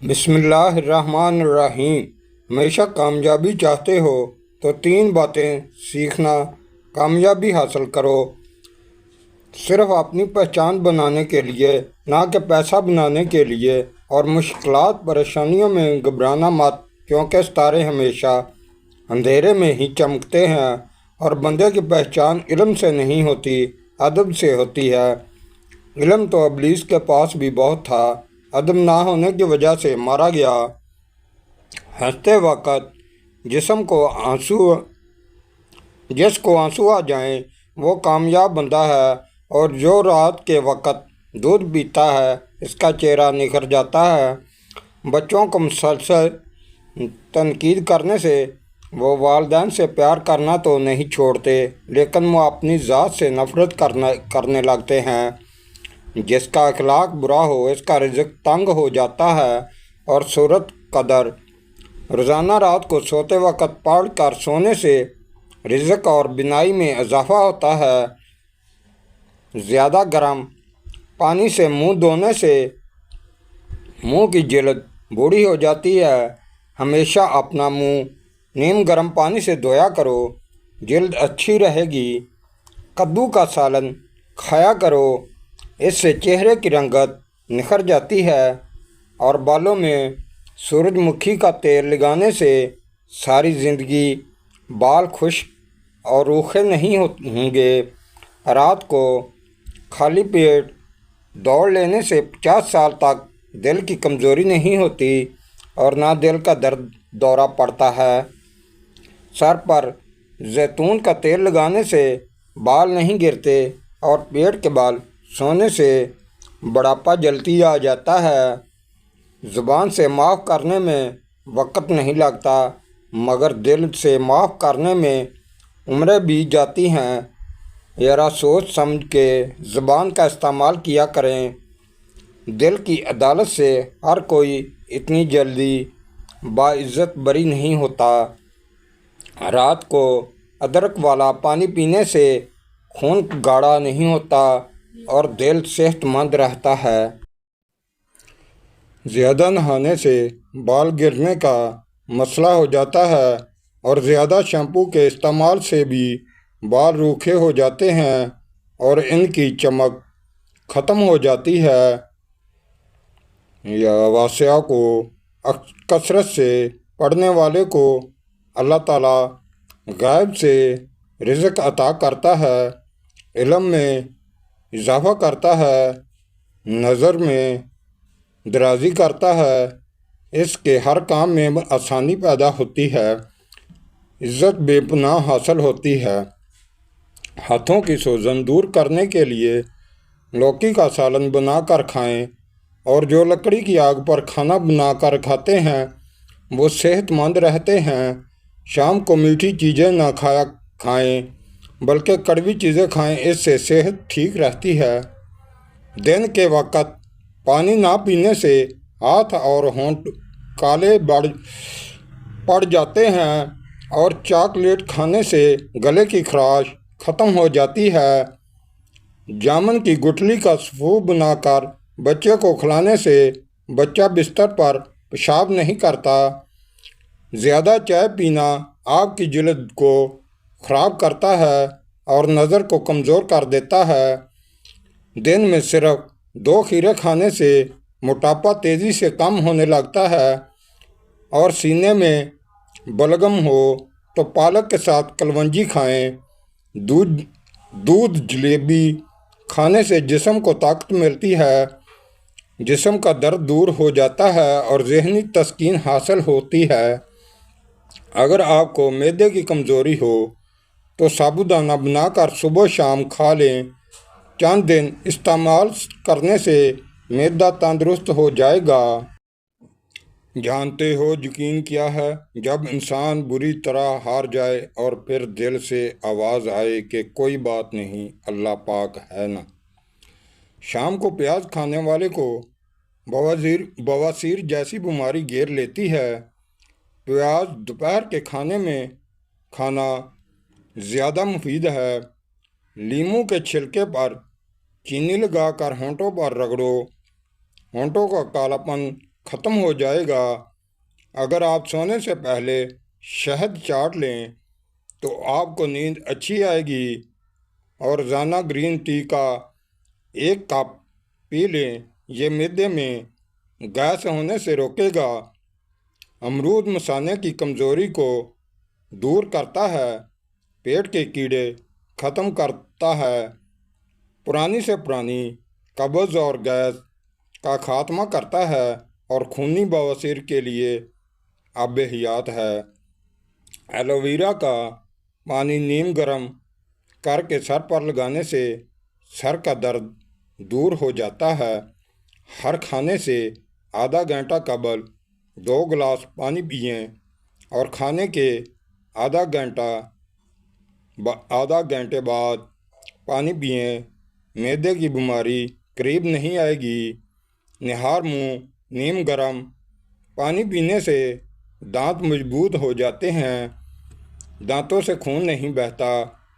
بسم اللہ الرحمن الرحیم۔ ہمیشہ کامیابی چاہتے ہو تو 3 باتیں سیکھنا کامیابی حاصل کرو۔ صرف اپنی پہچان بنانے کے لیے نہ کہ پیسہ بنانے کے لیے، اور مشکلات پریشانیوں میں گھبرانا مت، کیونکہ ستارے ہمیشہ اندھیرے میں ہی چمکتے ہیں، اور بندے کی پہچان علم سے نہیں ہوتی، ادب سے ہوتی ہے۔ علم تو ابلیس کے پاس بھی بہت تھا، ادب نہ ہونے کی وجہ سے مارا گیا۔ ہنستے وقت جس کو آنسو آ جائیں وہ کامیاب بندہ ہے، اور جو رات کے وقت دودھ پیتا ہے اس کا چہرہ نکھر جاتا ہے۔ بچوں کو مسلسل تنقید کرنے سے وہ والدین سے پیار کرنا تو نہیں چھوڑتے، لیکن وہ اپنی ذات سے نفرت کرنے لگتے ہیں۔ جس کا اخلاق برا ہو اس کا رزق تنگ ہو جاتا ہے، اور سورۃ قدر روزانہ رات کو سوتے وقت پڑھ کر سونے سے رزق اور بینائی میں اضافہ ہوتا ہے۔ زیادہ گرم پانی سے منہ دھونے سے منہ کی جلد بوڑھی ہو جاتی ہے۔ ہمیشہ اپنا منہ نیم گرم پانی سے دھویا کرو، جلد اچھی رہے گی۔ کدو کا سالن کھایا کرو، اس سے چہرے کی رنگت نکھر جاتی ہے، اور بالوں میں سورج مکھی کا تیل لگانے سے ساری زندگی بال خشک اور روکھے نہیں ہوں گے۔ رات کو خالی پیٹ دوڑ لینے سے 50 سال تک دل کی کمزوری نہیں ہوتی، اور نہ دل کا دورہ پڑتا ہے۔ سر پر زیتون کا تیل لگانے سے بال نہیں گرتے، اور پیٹ کے بال سونے سے بڑھاپا جلدی آ جاتا ہے۔ زبان سے معاف کرنے میں وقت نہیں لگتا، مگر دل سے معاف کرنے میں عمریں بیت جاتی ہیں۔ ذرا سوچ سمجھ کے زبان کا استعمال کیا کریں۔ دل کی عدالت سے ہر کوئی اتنی جلدی باعزت بری نہیں ہوتا۔ رات کو ادرک والا پانی پینے سے خون گاڑھا نہیں ہوتا، اور دل صحت مند رہتا ہے۔ زیادہ نہانے سے بال گرنے کا مسئلہ ہو جاتا ہے، اور زیادہ شیمپو کے استعمال سے بھی بال روکھے ہو جاتے ہیں اور ان کی چمک ختم ہو جاتی ہے۔ یا واقعہ کو کثرت سے پڑھنے والے کو اللہ تعالیٰ غیب سے رزق عطا کرتا ہے، علم میں اضافہ کرتا ہے، نظر میں درازی کرتا ہے، اس کے ہر کام میں آسانی پیدا ہوتی ہے، عزت بے پناہ حاصل ہوتی ہے۔ ہاتھوں کی سوجن دور کرنے کے لیے لوکی کا سالن بنا کر کھائیں، اور جو لکڑی کی آگ پر کھانا بنا کر کھاتے ہیں وہ صحت مند رہتے ہیں۔ شام کو میٹھی چیزیں نہ کھائیں بلکہ کڑوی چیزیں کھائیں، اس سے صحت ٹھیک رہتی ہے۔ دن کے وقت پانی نہ پینے سے ہاتھ اور ہونٹ کالے پڑ جاتے ہیں، اور چاکلیٹ کھانے سے گلے کی خراش ختم ہو جاتی ہے۔ جامن کی گٹھلی کا سوپ بنا کر بچے کو کھلانے سے بچہ بستر پر پیشاب نہیں کرتا۔ زیادہ چائے پینا آپ کی جلد کو خراب کرتا ہے اور نظر کو کمزور کر دیتا ہے۔ دن میں صرف 2 کھیرے کھانے سے موٹاپا تیزی سے کم ہونے لگتا ہے، اور سینے میں بلغم ہو تو پالک کے ساتھ کلونجی کھائیں۔ دودھ جلیبی کھانے سے جسم کو طاقت ملتی ہے، جسم کا درد دور ہو جاتا ہے اور ذہنی تسکین حاصل ہوتی ہے۔ اگر آپ کو معدے کی کمزوری ہو تو سابودانہ بنا کر صبح شام کھا لیں، چند دن استعمال کرنے سے معدہ تندرست ہو جائے گا۔ جانتے ہو یقین کیا ہے؟ جب انسان بری طرح ہار جائے اور پھر دل سے آواز آئے کہ کوئی بات نہیں، اللہ پاک ہے نا۔ شام کو پیاز کھانے والے کو بواسیر جیسی بیماری گھیر لیتی ہے۔ پیاز دوپہر کے کھانے میں کھانا زیادہ مفید ہے۔ لیموں کے چھلکے پر چینی لگا کر ہونٹوں پر رگڑو، ہونٹوں کا کالا پن ختم ہو جائے گا۔ اگر آپ سونے سے پہلے شہد چاٹ لیں تو آپ کو نیند اچھی آئے گی، اور روزانہ گرین ٹی کا 1 کپ پی لیں، یہ معدے میں گیس ہونے سے روکے گا۔ امرود مثانے کی کمزوری کو دور کرتا ہے، پیٹ کے کیڑے ختم کرتا ہے، پرانی سے پرانی قبض اور گیس کا خاتمہ کرتا ہے، اور خونی بواسیر کے لیے آب حیات ہے۔ ایلو ویرا کا پانی نیم گرم کر کے سر پر لگانے سے سر کا درد دور ہو جاتا ہے۔ ہر کھانے سے آدھا گھنٹہ قبل 2 گلاس پانی پئیں، اور کھانے کے آدھا گھنٹے بعد پانی پئیں۔ معدے کی بیماری قریب نہیں آئے گی۔ نہار منہ نیم گرم پانی پینے سے دانت مضبوط ہو جاتے ہیں، دانتوں سے خون نہیں بہتا،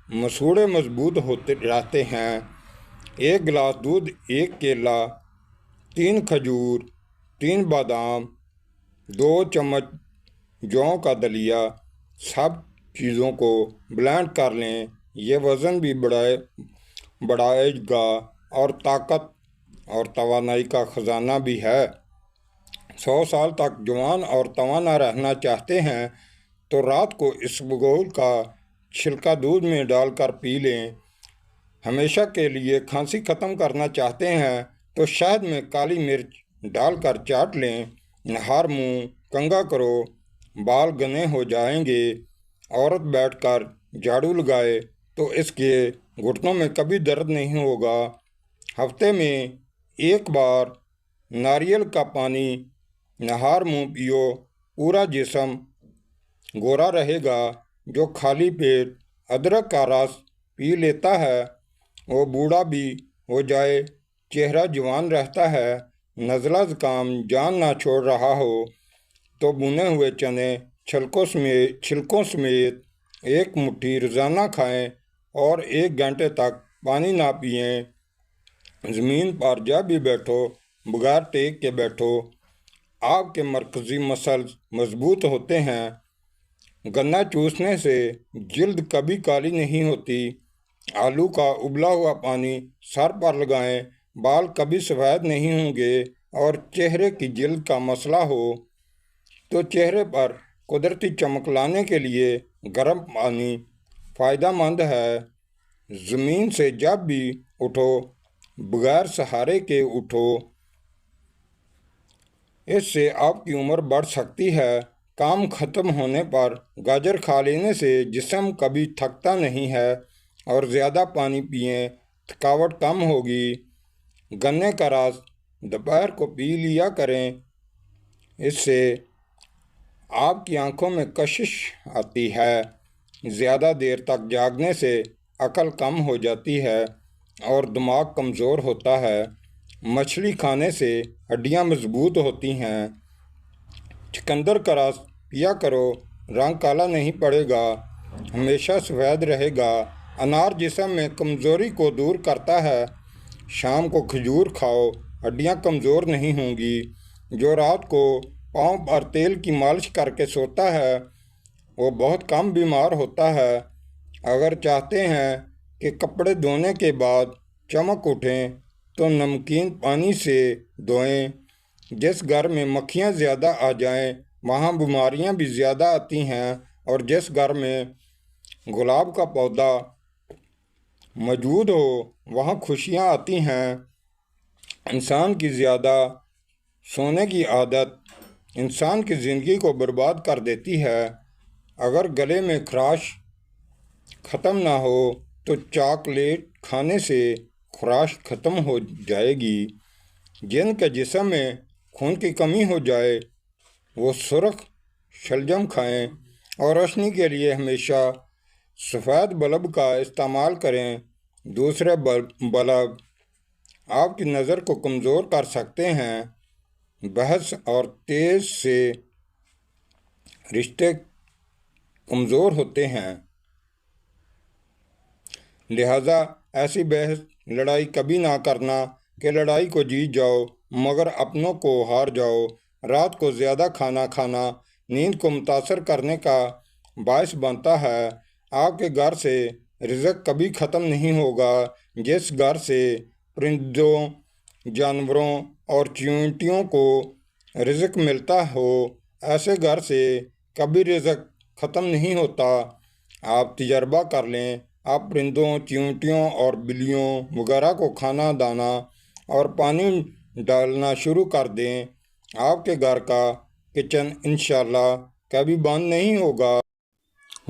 مسوڑھے مضبوط ہوتے رہتے ہیں۔ 1 گلاس دودھ، 1 کیلا، 3 کھجور، 3 بادام، 2 چمچ جوں کا دلیا، سب چیزوں کو بلینڈ کر لیں۔ یہ وزن بھی بڑھائے گا اور طاقت اور توانائی کا خزانہ بھی ہے۔ 100 سال تک جوان اور توانا رہنا چاہتے ہیں تو رات کو اسبگول کا چھلکا دودھ میں ڈال کر پی لیں۔ ہمیشہ کے لیے کھانسی ختم کرنا چاہتے ہیں تو شہد میں کالی مرچ ڈال کر چاٹ لیں۔ نہار منہ کنگھا کرو، بال گھنے ہو جائیں گے۔ عورت بیٹھ کر جھاڑو لگائے تو اس کے گھٹنوں میں کبھی درد نہیں ہوگا۔ ہفتے میں 1 بار ناریل کا پانی نہار منہ پیو، پورا جسم گورا رہے گا۔ جو خالی پیٹ ادرک کا رس پی لیتا ہے وہ بوڑھا بھی ہو جائے چہرہ جوان رہتا ہے۔ نزلہ زکام جان نہ چھوڑ رہا ہو تو بھنے ہوئے چنے چھلکوں سمیت 1 مٹھی روزانہ کھائیں، اور 1 گھنٹے تک پانی نہ پئیں۔ زمین پر جب بھی بیٹھو بغیر ٹیک کے بیٹھو، آپ کے مرکزی مسلز مضبوط ہوتے ہیں۔ گنا چوسنے سے جلد کبھی کالی نہیں ہوتی۔ آلو کا ابلا ہوا پانی سر پر لگائیں، بال کبھی سفید نہیں ہوں گے۔ اور چہرے کی جلد کا مسئلہ ہو تو چہرے پر قدرتی چمک لانے کے لیے گرم پانی فائدہ مند ہے۔ زمین سے جب بھی اٹھو بغیر سہارے کے اٹھو، اس سے آپ کی عمر بڑھ سکتی ہے۔ کام ختم ہونے پر گاجر کھا لینے سے جسم کبھی تھکتا نہیں ہے، اور زیادہ پانی پئیں، تھکاوٹ کم ہوگی۔ گنے کا رس دوپہر کو پی لیا کریں، اس سے آپ کی آنکھوں میں کشش آتی ہے۔ زیادہ دیر تک جاگنے سے عقل کم ہو جاتی ہے اور دماغ کمزور ہوتا ہے۔ مچھلی کھانے سے ہڈیاں مضبوط ہوتی ہیں۔ چقندر کا رس پیا کرو، رنگ کالا نہیں پڑے گا، ہمیشہ سفید رہے گا۔ انار جسم میں کمزوری کو دور کرتا ہے۔ شام کو کھجور کھاؤ، ہڈیاں کمزور نہیں ہوں گی۔ جو رات کو پاؤں پر تیل کی مالش کر کے سوتا ہے وہ بہت کم بیمار ہوتا ہے۔ اگر چاہتے ہیں کہ کپڑے دھونے کے بعد چمک اٹھیں تو نمکین پانی سے دھوئیں۔ جس گھر میں مکھیاں زیادہ آ جائیں وہاں بیماریاں بھی زیادہ آتی ہیں، اور جس گھر میں گلاب کا پودا موجود ہو وہاں خوشیاں آتی ہیں۔ انسان کی زیادہ سونے کی عادت انسان کی زندگی کو برباد کر دیتی ہے۔ اگر گلے میں خراش ختم نہ ہو تو چاکلیٹ کھانے سے خراش ختم ہو جائے گی۔ جن کے جسم میں خون کی کمی ہو جائے وہ سرخ شلجم کھائیں، اور روشنی کے لیے ہمیشہ سفید بلب کا استعمال کریں۔ دوسرے بلب آپ کی نظر کو کمزور کر سکتے ہیں۔ بحث اور تیز سے رشتے کمزور ہوتے ہیں، لہذا ایسی بحث لڑائی کبھی نہ کرنا کہ لڑائی کو جیت جاؤ مگر اپنوں کو ہار جاؤ۔ رات کو زیادہ کھانا کھانا نیند کو متاثر کرنے کا باعث بنتا ہے۔ آپ کے گھر سے رزق کبھی ختم نہیں ہوگا۔ جس گھر سے پرندوں، جانوروں اور چیونٹیوں کو رزق ملتا ہو، ایسے گھر سے کبھی رزق ختم نہیں ہوتا۔ آپ تجربہ کر لیں، آپ پرندوں، چیونٹیوں اور بلیوں وغیرہ کو کھانا دانا اور پانی ڈالنا شروع کر دیں، آپ کے گھر کا کچن انشاءاللہ کبھی بند نہیں ہوگا۔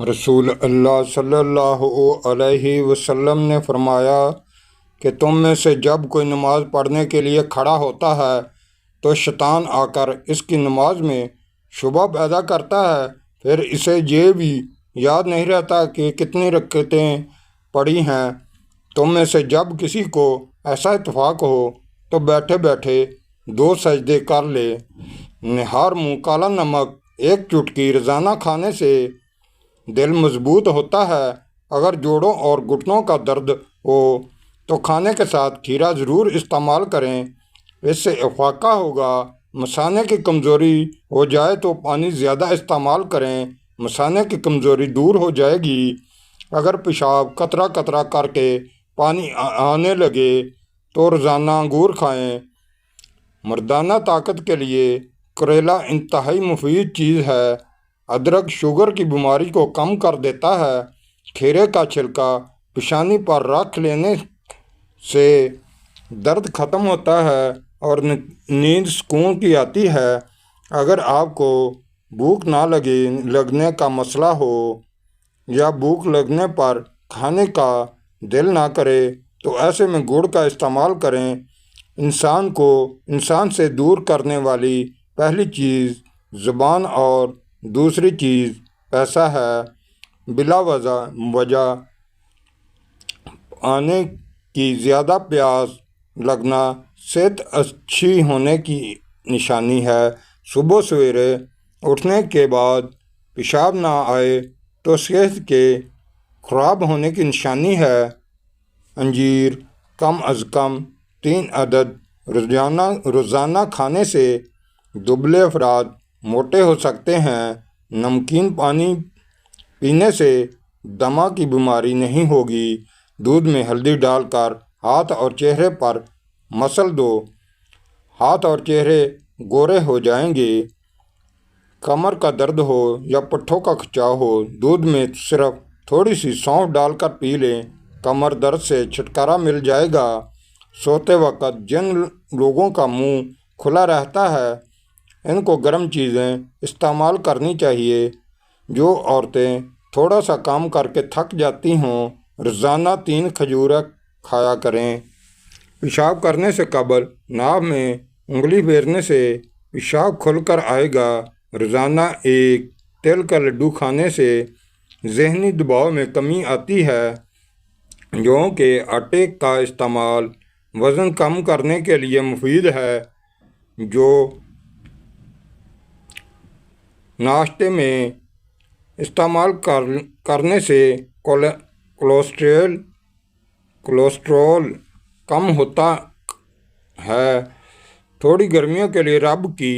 رسول اللہ صلی اللہ علیہ وسلم نے فرمایا کہ تم میں سے جب کوئی نماز پڑھنے کے لیے کھڑا ہوتا ہے تو شیطان آ کر اس کی نماز میں شبہ پیدا کرتا ہے، پھر اسے یہ بھی یاد نہیں رہتا کہ کتنی رکعتیں پڑھی ہیں۔ تم میں سے جب کسی کو ایسا اتفاق ہو تو بیٹھے بیٹھے 2 سجدے کر لے۔ نہار منہ کالا نمک 1 چٹکی روزانہ کھانے سے دل مضبوط ہوتا ہے۔ اگر جوڑوں اور گھٹنوں کا درد ہو تو کھانے کے ساتھ کھیرا ضرور استعمال کریں، اس سے افاقہ ہوگا۔ مثانے کی کمزوری ہو جائے تو پانی زیادہ استعمال کریں، مثانے کی کمزوری دور ہو جائے گی۔ اگر پیشاب قطرہ قطرہ کر کے پانی آنے لگے تو روزانہ انگور کھائیں۔ مردانہ طاقت کے لیے کریلا انتہائی مفید چیز ہے۔ ادرک شوگر کی بیماری کو کم کر دیتا ہے۔ کھیرے کا چھلکا پیشانی پر رکھ لینے سے درد ختم ہوتا ہے اور نیند سکون کی آتی ہے۔ اگر آپ کو بھوک نہ لگنے کا مسئلہ ہو یا بھوک لگنے پر کھانے کا دل نہ کرے تو ایسے میں گڑ کا استعمال کریں۔ انسان سے دور کرنے والی پہلی چیز زبان اور دوسری چیز پیسہ ہے۔ بلا وجہ پانے کی زیادہ پیاس لگنا صحت اچھی ہونے کی نشانی ہے۔ صبح سویرے اٹھنے کے بعد پیشاب نہ آئے تو صحت کے خراب ہونے کی نشانی ہے۔ انجیر کم از کم 3 عدد روزانہ کھانے سے دبلے افراد موٹے ہو سکتے ہیں۔ نمکین پانی پینے سے دمہ کی بیماری نہیں ہوگی۔ دودھ میں ہلدی ڈال کر ہاتھ اور چہرے پر مسل دو، ہاتھ اور چہرے گورے ہو جائیں گے۔ کمر کا درد ہو یا پٹھوں کا کھچاؤ ہو، دودھ میں صرف تھوڑی سی سونف ڈال کر پی لیں، کمر درد سے چھٹکارا مل جائے گا۔ سوتے وقت جن لوگوں کا منہ کھلا رہتا ہے ان کو گرم چیزیں استعمال کرنی چاہیے۔ جو عورتیں تھوڑا سا کام کر کے تھک جاتی ہوں، روزانہ 3 کھجوریں کھایا کریں۔ پیشاب کرنے سے قبل ناک میں انگلی پھیرنے سے پیشاب کھل کر آئے گا۔ روزانہ 1 تل کا لڈو کھانے سے ذہنی دباؤ میں کمی آتی ہے۔ جوں کے آٹے کا استعمال وزن کم کرنے کے لیے مفید ہے۔ جو ناشتے میں استعمال کرنے سے کولیسٹرول کم ہوتا ہے۔ تھوڑی گرمیوں کے لیے رب کی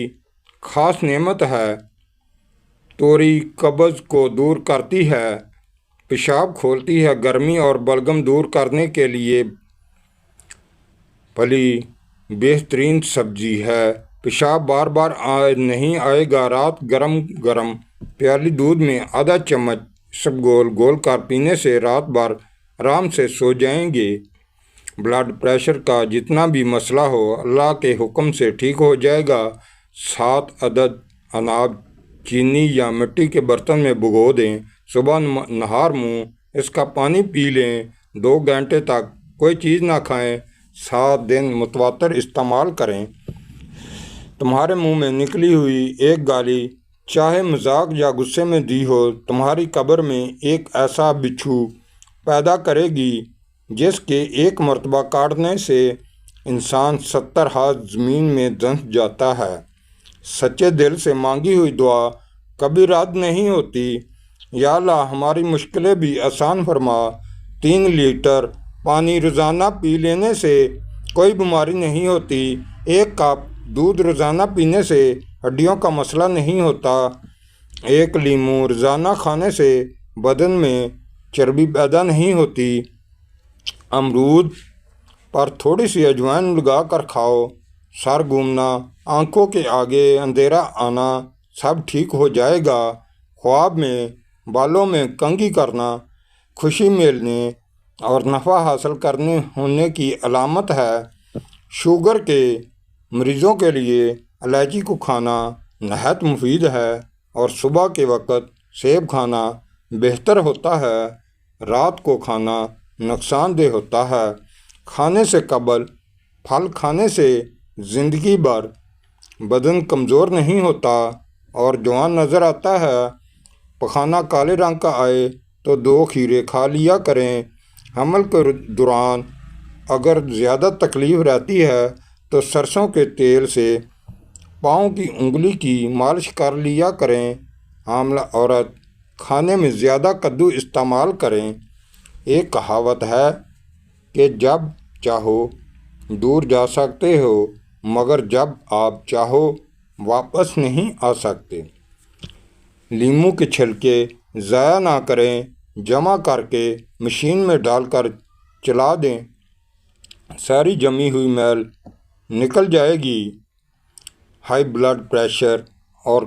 خاص نعمت ہے۔ توری قبض کو دور کرتی ہے، پیشاب کھولتی ہے۔ گرمی اور بلغم دور کرنے کے لیے پھلی بہترین سبزی ہے۔ پیشاب بار بار نہیں آئے گا۔ رات گرم پیالی دودھ میں آدھا چمچ اسبگول گول کر پینے سے رات بھر آرام سے سو جائیں گے۔ بلڈ پریشر کا جتنا بھی مسئلہ ہو اللہ کے حکم سے ٹھیک ہو جائے گا۔ 7 عدد اناب چینی یا مٹی کے برتن میں بھگو دیں، صبح نہار منہ اس کا پانی پی لیں۔ 2 گھنٹے تک کوئی چیز نہ کھائیں، 7 دن متواتر استعمال کریں۔ تمہارے منہ میں نکلی ہوئی ایک گالی چاہے مذاق یا غصے میں دی ہو، تمہاری قبر میں ایک ایسا بچھو پیدا کرے گی جس کے ایک مرتبہ کاٹنے سے انسان 70 ہاتھ زمین میں دھنس جاتا ہے۔ سچے دل سے مانگی ہوئی دعا کبھی رد نہیں ہوتی۔ یا اللہ ہماری مشکلیں بھی آسان فرما۔ 3 لیٹر پانی روزانہ پی لینے سے کوئی بیماری نہیں ہوتی۔ 1 کپ دودھ روزانہ پینے سے ہڈیوں کا مسئلہ نہیں ہوتا۔ ایک لیمو روزانہ کھانے سے بدن میں چربی پیدا نہیں ہوتی۔ امرود پر تھوڑی سی اجوائن لگا کر کھاؤ۔ سر گھومنا، آنکھوں کے آگے اندھیرا آنا سب ٹھیک ہو جائے گا۔ خواب میں بالوں میں کنگھی کرنا خوشی ملنے اور نفع حاصل کرنے ہونے کی علامت ہے۔ شوگر کے مریضوں کے لیے الائچی کو کھانا نہایت مفید ہے اور صبح کے وقت سیب کھانا بہتر ہوتا ہے۔ رات کو کھانا نقصان دہ ہوتا ہے۔ کھانے سے قبل پھل کھانے سے زندگی بھر بدن کمزور نہیں ہوتا اور جوان نظر آتا ہے۔ پخانہ کالے رنگ کا آئے تو 2 کھیرے کھا لیا کریں۔ حمل کے دوران اگر زیادہ تکلیف رہتی ہے تو سرسوں کے تیل سے پاؤں کی انگلی کی مالش کر لیا کریں۔ حاملہ عورت کھانے میں زیادہ کدو استعمال کریں۔ ایک کہاوت ہے کہ جب چاہو دور جا سکتے ہو مگر جب آپ چاہو واپس نہیں آ سکتے۔ لیموں کے چھلکے ضائع نہ کریں، جمع کر کے مشین میں ڈال کر چلا دیں، ساری جمی ہوئی میل نکل جائے گی۔ ہائی بلڈ پریشر اور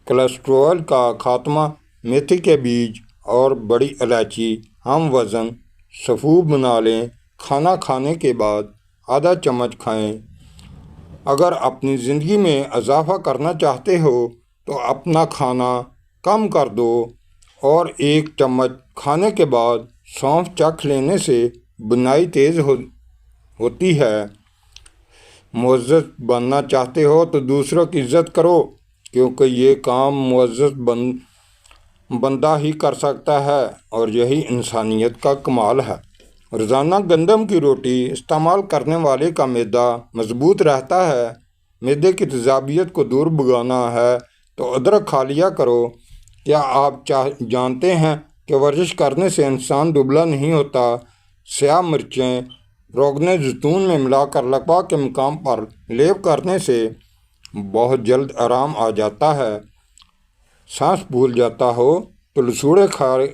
کولیسٹرول کا خاتمہ، میتھی کے بیج اور بڑی الائچی ہم وزن سفوف بنا لیں۔ کھانا کھانے کے بعد آدھا چمچ کھائیں۔ اگر اپنی زندگی میں اضافہ کرنا چاہتے ہو تو اپنا کھانا کم کر دو اور 1 چمچ کھانے کے بعد سونف چکھ لینے سے بینائی تیز ہوتی ہے۔ معزز بننا چاہتے ہو تو دوسروں کی عزت کرو، کیونکہ یہ کام معزز بندہ ہی کر سکتا ہے اور یہی انسانیت کا کمال ہے۔ روزانہ گندم کی روٹی استعمال کرنے والے کا معدہ مضبوط رہتا ہے۔ معدے کی تیزابیت کو دور بھگانا ہے تو ادرک کھا لیا کرو۔ کیا آپ جانتے ہیں کہ ورزش کرنے سے انسان دبلا نہیں ہوتا؟ سیاہ مرچیں روغن زیتون میں ملا کر لکوا کے مقام پر لیپ کرنے سے بہت جلد آرام آ جاتا ہے۔ سانس بھول جاتا ہو تو لسوڑے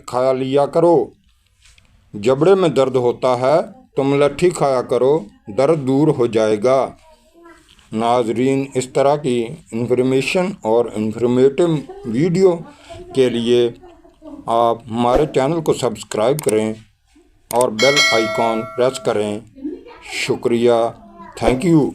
کھا لیا کرو۔ جبڑے میں درد ہوتا ہے تو ملٹھی کھایا کرو، درد دور ہو جائے گا۔ ناظرین، اس طرح کی انفارمیشن اور انفارمیٹو ویڈیو کے لیے آپ ہمارے چینل کو سبسکرائب کریں اور بیل آئیکن پریس کریں۔ شکریہ، تھینک یو۔